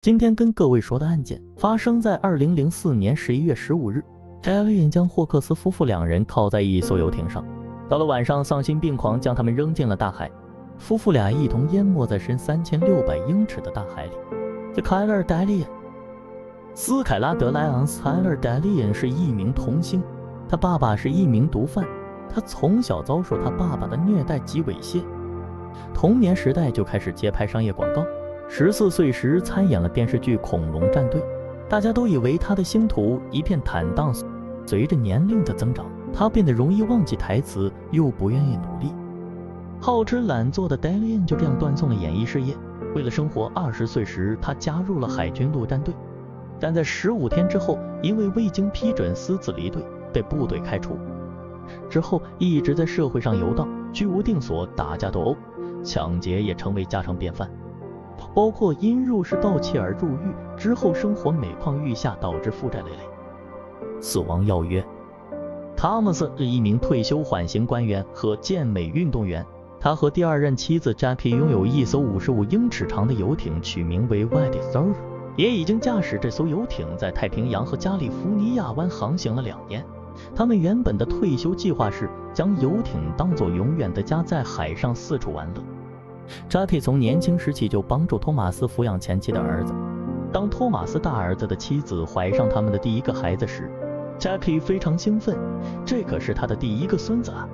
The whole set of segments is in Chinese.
今天跟各位说的案件发生在2004年11月15日，艾莉将霍克斯夫妇两人铐在一艘游艇上，到了晚上，丧心病狂将他们扔进了大海，夫妇俩一同淹没在深3600英尺的大海里。这凯勒·戴利恩，斯凯拉德莱昂斯·凯勒·戴利恩是一名童星，他爸爸是一名毒贩，他从小遭受他爸爸的虐待及猥亵，童年时代就开始接拍商业广告。14岁时参演了电视剧《恐龙战队》，大家都以为他的星途一片坦荡。随着年龄的增长，他变得容易忘记台词，又不愿意努力，好吃懒做的戴利恩就这样断送了演艺事业。为了生活，20岁时他加入了海军陆战队，但在15天之后，因为未经批准私自离队，被部队开除。之后一直在社会上游荡，居无定所，打架斗殴、抢劫也成为家常便饭。包括因入室盗窃而入狱，之后生活每况愈下，导致负债累累。死亡要约。汤姆斯是一名退休缓刑官员和健美运动员，他和第二任妻子 Jackie 拥有一艘55英尺长的游艇，取名为 White Star， 也已经驾驶这艘游艇在太平洋和加利福尼亚湾航行了2年。他们原本的退休计划是将游艇当作永远的家，在海上四处玩乐。Jackie 从年轻时起就帮助托马斯抚养前妻的儿子。当托马斯大儿子的妻子怀上他们的第一个孩子时， Jackie 非常兴奋，这可是他的第一个孙子啊！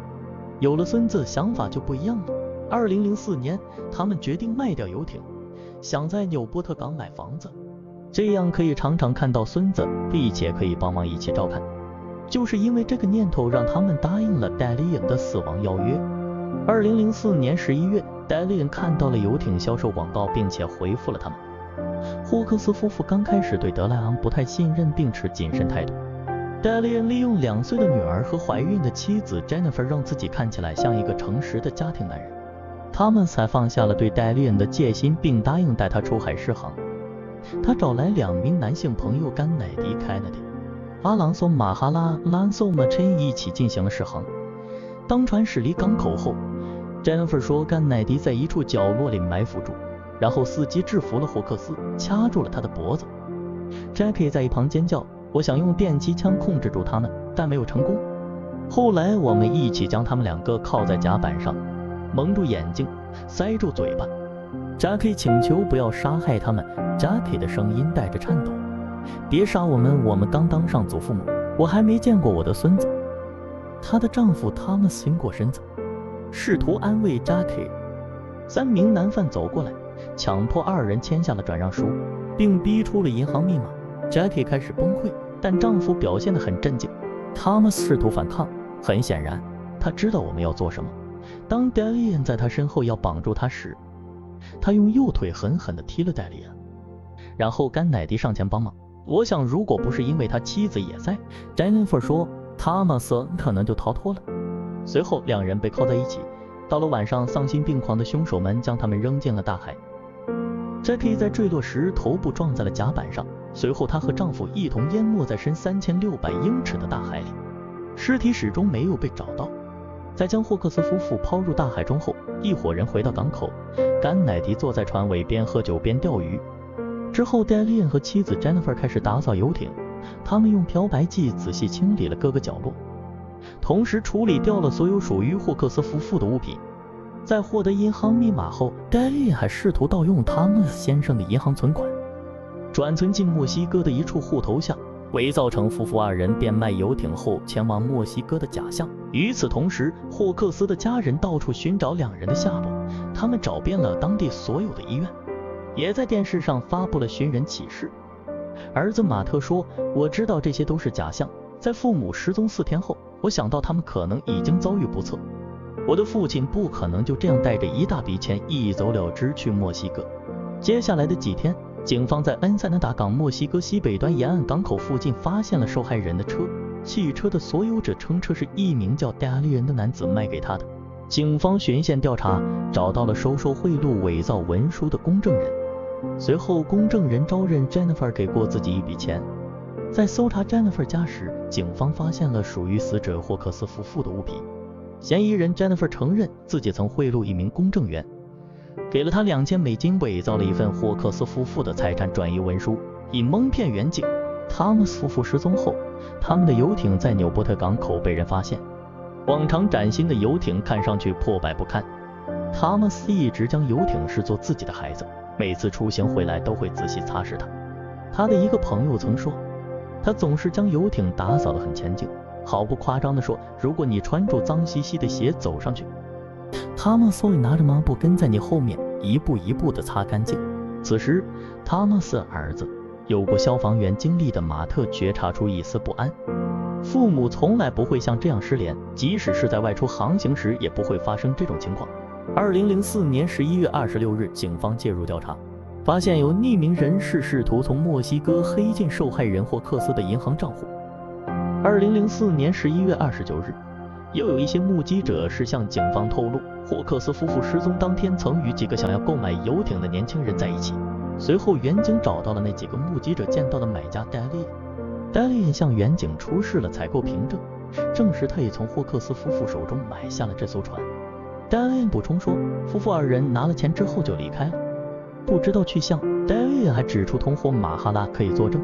有了孙子，想法就不一样了。2004年，他们决定卖掉游艇，想在纽波特港买房子，这样可以常常看到孙子，并且可以帮忙一起照看。就是因为这个念头，让他们答应了戴利恩的死亡邀约。2004年11月，戴利恩看到了游艇销售广告，并且回复了他们。霍克斯夫妇刚开始对德莱昂不太信任，并持谨慎态度。戴利恩利用2岁的女儿和怀孕的妻子 Jennifer， 让自己看起来像一个诚实的家庭男人，他们才放下了对戴利恩的戒心，并答应带他出海试航。他找来2名男性朋友甘乃迪、凯纳迪、阿朗索、马哈拉、兰索马陈一起进行了试航。当船驶离港口后， Jennifer 说甘乃迪在一处角落里埋伏住，然后伺机制服了霍克斯，掐住了他的脖子。 Jackie 在一旁尖叫，我想用电击枪控制住他们，但没有成功。后来我们一起将他们2个铐在甲板上，蒙住眼睛，塞住嘴巴。 Jackie 请求不要杀害他们， Jackie 的声音带着颤抖，别杀我们，我们刚当上祖父母，我还没见过我的孙子。她的丈夫汤姆斯晕过身子，试图安慰 Jackie。 3名男犯走过来，强迫2人签下了转让书，并逼出了银行密码。 Jackie 开始崩溃，但丈夫表现得很镇静。汤姆斯试图反抗，很显然他知道我们要做什么。当戴利恩在他身后要绑住他时，他用右腿狠狠地踢了戴利恩，然后甘乃迪上前帮忙。我想如果不是因为他妻子也在， Jennifer 说汤姆斯可能就逃脱了。随后2人被铐在一起，到了晚上，丧心病狂的凶手们将他们扔进了大海。 Jackie 在坠落时头部撞在了甲板上，随后她和丈夫一同淹没在深3600英尺的大海里，尸体始终没有被找到。在将霍克斯夫妇抛入大海中后，一伙人回到港口，甘乃迪坐在船尾边喝酒边钓鱼。之后戴利恩和妻子 Jennifer 开始打扫游艇，他们用漂白剂仔细清理了各个角落，同时处理掉了所有属于霍克斯夫妇的物品。在获得银行密码后，戴利恩还试图盗用汤姆斯先生的银行存款，转存进墨西哥的一处户头下，伪造成夫妇2人变卖游艇后前往墨西哥的假象。与此同时，霍克斯的家人到处寻找2人的下落，他们找遍了当地所有的医院，也在电视上发布了寻人启事。儿子马特说，我知道这些都是假象，在父母失踪4天后，我想到他们可能已经遭遇不测，我的父亲不可能就这样带着一大笔钱一走了之去墨西哥。接下来的几天，警方在恩塞纳达港墨西哥西北端沿岸港口附近发现了受害人的车，汽车的所有者称车是一名叫戴利恩的男子卖给他的。警方循线调查，找到了收受贿赂、伪造文书的公证人。随后公证人招认 Jennifer 给过自己一笔钱。在搜查 Jennifer 家时，警方发现了属于死者霍克斯夫妇的物品。嫌疑人 Jennifer 承认自己曾贿赂一名公证员，给了他$2000，伪造了一份霍克斯夫妇的财产转移文书，以蒙骗远景。汤姆斯夫妇失踪后，他们的游艇在纽波特港口被人发现。往常崭新的游艇看上去破败不堪。汤姆斯一直将游艇视作自己的孩子，每次出行回来都会仔细擦拭它。他的一个朋友曾说，他总是将游艇打扫得很干净，毫不夸张地说，如果你穿着脏兮兮的鞋走上去，汤姆斯会拿着抹布跟在你后面，一步一步地擦干净。此时，汤姆斯儿子有过消防员经历的马特觉察出一丝不安。父母从来不会像这样失联，即使是在外出航行时也不会发生这种情况。2004年11月26日，警方介入调查，发现有匿名人士试图从墨西哥黑进受害人霍克斯的银行账户。2004年11月29日，又有一些目击者是向警方透露，霍克斯夫妇失踪当天曾与几个想要购买游艇的年轻人在一起。随后远警找到了那几个目击者见到的买家戴利恩向远警出示了采购凭证，证实他也从霍克斯夫妇手中买下了这艘船。戴利恩补充说，夫妇二人拿了钱之后就离开了，不知道去向。戴利恩还指出同伙马哈拉可以作证。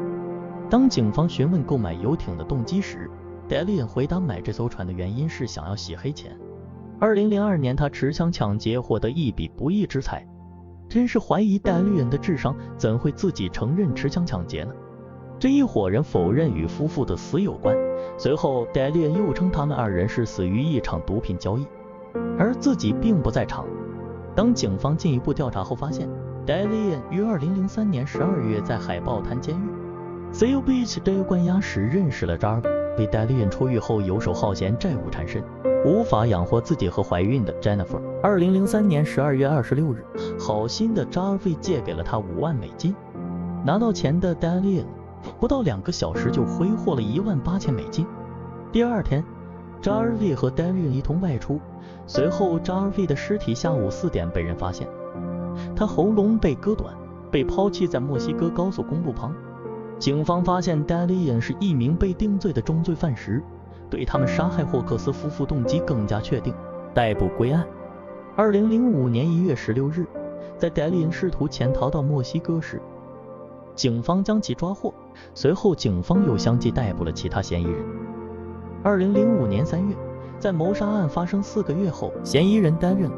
当警方询问购买游艇的动机时，戴利恩回答买这艘船的原因是想要洗黑钱。2002年他持枪抢劫获得一笔不义之财。真是怀疑戴利恩的智商，怎会自己承认持枪抢劫呢？这一伙人否认与夫妇的死有关。随后戴利恩又称他们二人是死于一场毒品交易，而自己并不在场。当警方进一步调查后发现，戴利恩于2003年12月在海豹滩监狱 Seal Beach 这个关押时认识了扎尔维。戴利恩出狱后游手好闲，债务缠身，无法养活自己和怀孕的 Jennifer。2003年12月26日，好心的扎尔维借给了他$5万。拿到钱的戴利恩不到2个小时就挥霍了$18,000。第二天，扎尔维和戴利恩一同外出，随后扎尔维的尸体下午4点被人发现，他喉咙被割短，被抛弃在墨西哥高速公路旁。警方发现戴利恩是一名被定罪的重罪犯时，对他们杀害霍克斯夫妇动机更加确定，逮捕归案。2005年1月16日，在戴利恩试图潜逃到墨西哥时，警方将其抓获，随后警方又相继逮捕了其他嫌疑人。2005年3月，在谋杀案发生4个月后，嫌疑人担任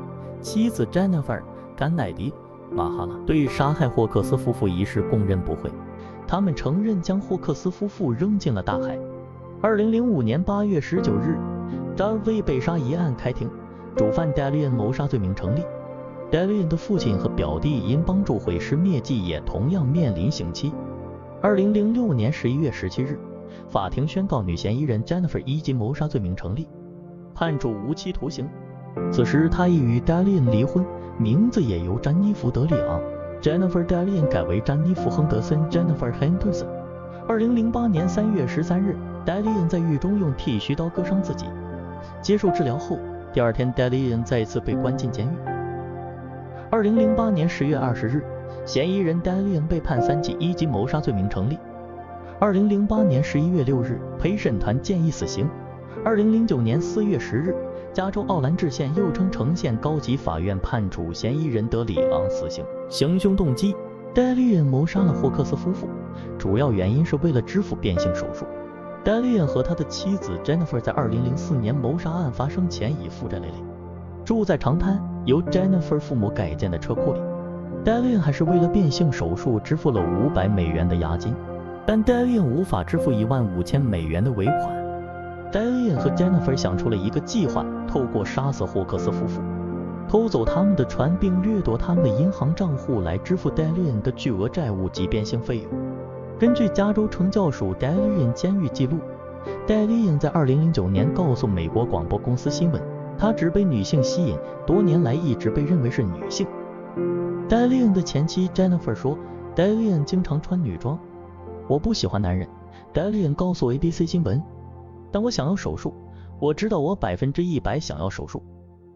妻子 Jennifer 甘乃迪马哈拉对杀害霍克斯夫妇一事供认不讳，他们承认将霍克斯夫妇扔进了大海。2005年8月19日，扎尔维被杀一案开庭，主犯戴利恩谋杀罪名成立。戴利恩的父亲和表弟因帮助毁尸灭迹也同样面临刑期。2006年11月17日，法庭宣告女嫌疑人 Jennifer 一级谋杀罪名成立，判处无期徒刑。此时她已与戴利恩离婚，名字也由詹妮弗·德里昂 Jennifer 戴利恩改为詹妮弗·亨德森 Jennifer Henderson。2008年3月13日，戴利恩在狱中用剃须刀割伤自己。接受治疗后，第二天戴利恩再次被关进监狱。2008年10月20日，嫌疑人戴利恩被判3起1级谋杀罪名成立。2008年11月6日，陪审团建议死刑。2009年4月10日，加州奥兰治县又称城县高级法院判处嫌疑人德里昂死刑。行凶动机：戴利恩谋杀了霍克斯夫妇，主要原因是为了支付变性手术。戴利恩和他的妻子 Jennifer 在2004年谋杀案发生前已负债累累，住在长滩由 Jennifer 父母改建的车库里。戴利恩还是为了变性手术支付了$500的押金，但戴利恩无法支付$15,000的尾款。戴利恩和 Jennifer 想出了一个计划，透过杀死霍克斯夫妇，偷走他们的船并掠夺他们的银行账户来支付戴利恩的巨额债务及变性费用。根据加州惩教署戴利恩监狱记录，戴利恩在2009年告诉美国广播公司新闻，他只被女性吸引，多年来一直被认为是女性。戴利恩的前妻 Jennifer 说，戴利恩经常穿女装。我不喜欢男人，戴利恩告诉 ABC 新闻，但我想要手术，我知道我100%想要手术，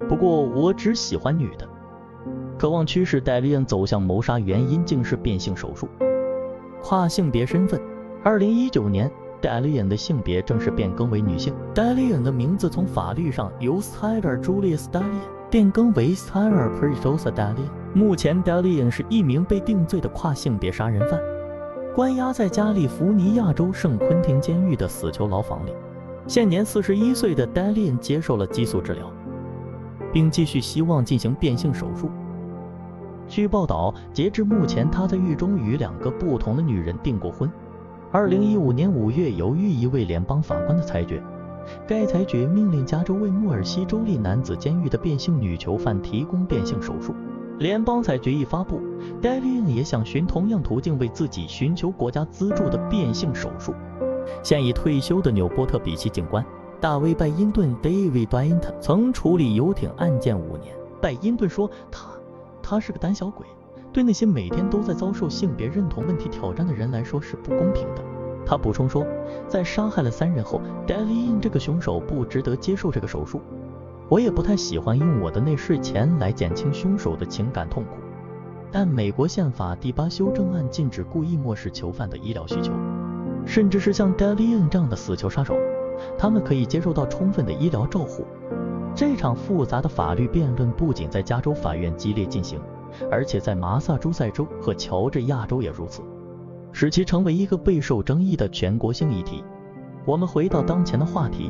不过我只喜欢女的。渴望驱使戴利恩走向谋杀原因竟是变性手术。跨性别身份：2019年，戴利恩的性别正式变更为女性。戴利恩的名字从法律上由 Skylar Julia Stallion变更为 Skylar Perisosa Stallion。目前 Dalian 是一名被定罪的跨性别杀人犯，关押在加利福尼亚州圣昆汀监狱的死囚牢房里。现年41岁的 Dalian 接受了激素治疗，并继续希望进行变性手术。据报道，截至目前，他在狱中与2个不同的女人订过婚。2015年5月，由于一位联邦法官的裁决，该裁决命令加州为莫尔西州立男子监狱的变性女囚犯提供变性手术。联邦裁决一发布， Dalian 也想循同样途径为自己寻求国家资助的变性手术。现已退休的纽波特比奇警官大卫·拜因顿 David Bynton 曾处理游艇案件5年。拜因顿说，他是个胆小鬼，对那些每天都在遭受性别认同问题挑战的人来说是不公平的。他补充说，在杀害了3人后， Dalian 这个凶手不值得接受这个手术。我也不太喜欢用我的内税钱来减轻凶手的情感痛苦，但美国宪法第8修正案禁止故意漠视囚犯的医疗需求，甚至是像 Dalian 这样的死囚杀手，他们可以接受到充分的医疗照护。这场复杂的法律辩论不仅在加州法院激烈进行，而且在马萨诸塞州和乔治亚州也如此，使其成为一个备受争议的全国性议题。我们回到当前的话题，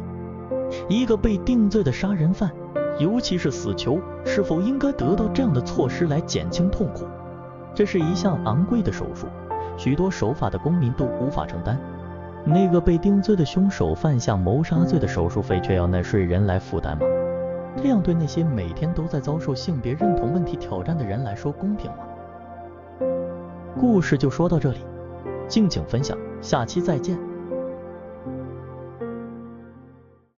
一个被定罪的杀人犯，尤其是死囚，是否应该得到这样的措施来减轻痛苦？这是一项昂贵的手术，许多守法的公民都无法承担。那个被定罪的凶手犯下谋杀罪的手术费却要纳税人来负担吗？这样对那些每天都在遭受性别认同问题挑战的人来说公平吗？故事就说到这里，敬请分享，下期再见。